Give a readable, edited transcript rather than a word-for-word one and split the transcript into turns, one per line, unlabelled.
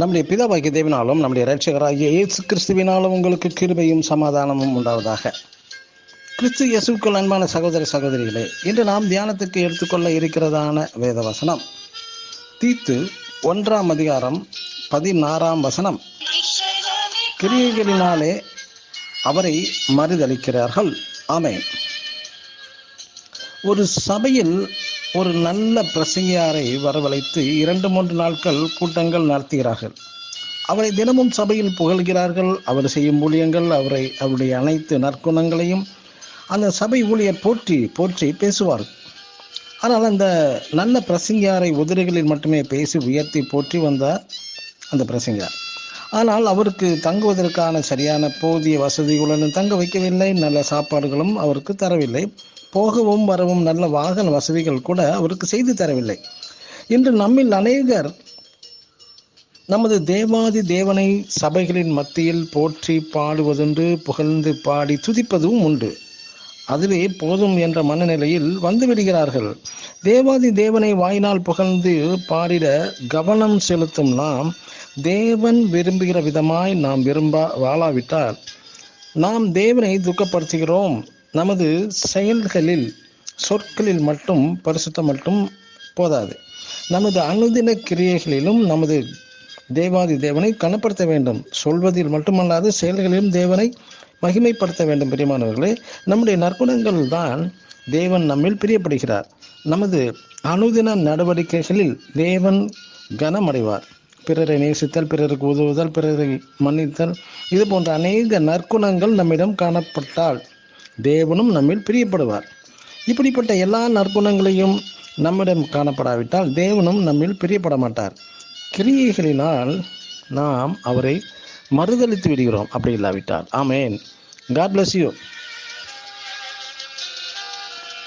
நம்முடைய பிதாவாகிய தேவனாலும் நம்முடைய இரட்சகராகிய இயேசு கிறிஸ்துவினாலும் உங்களுக்கு கிருபையும் சமாதானமும் உண்டாவதாக. கிறிஸ்து இயேசுவுக்குள் அன்பான சகோதர சகோதரிகளே, இன்று நாம் தியானத்துக்கு எடுத்துக்கொள்ள இருக்கிறதான வேத வசனம் தீத்து 1ஆம் அதிகாரம் 16ஆம் வசனம். கிரியைகளினாலே அவரை மறுதலிக்கிறார்கள். ஆமென். ஒரு சபையில் ஒரு நல்ல பிரசங்கியாரை வரவழைத்து 2-3 நாட்கள் கூட்டங்கள் நடத்துகிறார்கள். அவரை தினமும் சபையில் புகழ்கிறார்கள். அவர் செய்யும் ஊழியங்கள், அவருடைய அனைத்து நற்குணங்களையும் அந்த சபை ஊழியர் போற்றி போற்றி பேசுவார். ஆனால் அந்த நல்ல பிரசங்கியாரை உதிரிகளில் மட்டுமே பேசி உயர்த்தி போற்றி வந்தார் அந்த பிரசங்கியார். ஆனால் அவருக்கு தங்குவதற்கான சரியான போதிய வசதிகளுடன் தங்க வைக்கவில்லை. நல்ல சாப்பாடுகளும் அவருக்கு தரவில்லை. போகவும் வரவும் நல்ல வாகன வசதிகள் கூட அவருக்கு செய்து தரவில்லை. இன்று நம்மில் அநேகர் நமது தேவாதி தேவனை சபைகளின் மத்தியில் போற்றி பாடுவதுண்டு, புகழ்ந்து பாடி துதிப்பதும் உண்டு. அதுவே போதும் என்ற மனநிலையில் வந்து விடுகிறார்கள். தேவாதி தேவனை வாயினால் புகழ்ந்து பாடிட கவனம் செலுத்தும் நாம், தேவன் விரும்புகிற விதமாய் நாம் வாழாவிட்டால் நாம் தேவனை துக்கப்படுத்துகிறோம். நமது செயல்களில், சொற்களில் மட்டும் பரிசுத்தம் மட்டும் போதாது, நமது அனுதின கிரியைகளிலும் நமது தேவாதி தேவனை கனப்படுத்த வேண்டும். சொல்வதில் மட்டுமல்லாது செயல்களிலும் தேவனை மகிமைப்படுத்த வேண்டும். பிரியமானவர்களே, நம்முடைய நற்குணங்கள் தான் தேவன் நம்மில் பிரியப்படுகிறார். நமது அனுதின நடவடிக்கைகளில் தேவன் கனமடைவார். பிறரை நேசித்தல், பிறருக்கு உதவுதல், பிறரை மன்னித்தல், இது போன்ற அநேக நற்குணங்கள் நம்மிடம் காணப்பட்டால் தேவனும் நம்மில் பிரியப்படுவார். இப்படிப்பட்ட எல்லா நற்குணங்களையும் நம்மிடம் காணப்படாவிட்டால் தேவனும் நம்மில் பிரியப்பட மாட்டார். கிரியைகளினால் நாம் அவரை மறுதலித்து விடுகிறோம், அப்படி இல்லாவிட்டால். ஆமென். God bless you.